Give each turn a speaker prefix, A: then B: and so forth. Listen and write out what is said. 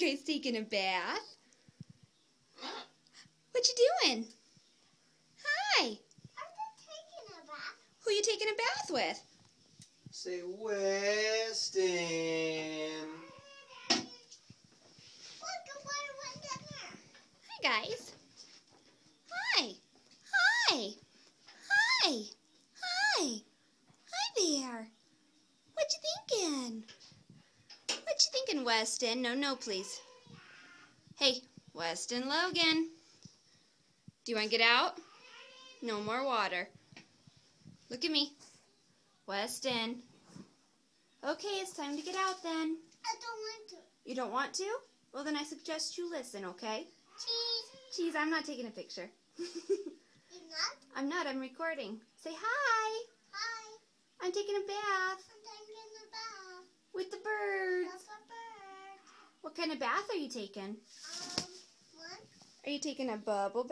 A: you guys taking a bath? What you doing? Hi.
B: I'm just taking a bath.
A: Who you taking a bath with?
C: Say Weston.
B: Look at what I went in there.
A: Hi, guys. Hi. Hi. Hi. Hi. Hi there. What you thinking? What you thinking, Weston? No, no, please. Hey, Weston Logan. Do you want to get out? No more water. Look at me. Weston. Okay, it's time to get out then.
B: I don't want to.
A: You don't want to? Well, then I suggest you listen, okay?
B: Cheese.
A: Cheese, I'm not taking a picture.
B: You're not?
A: I'm not, I'm recording. Say hi.
B: Hi.
A: I'm taking a bath
B: I'm taking a bath.
A: with the birds.
B: That's a bird.
A: What kind of bath are you taking?
B: What?
A: Are you taking a bubble bath?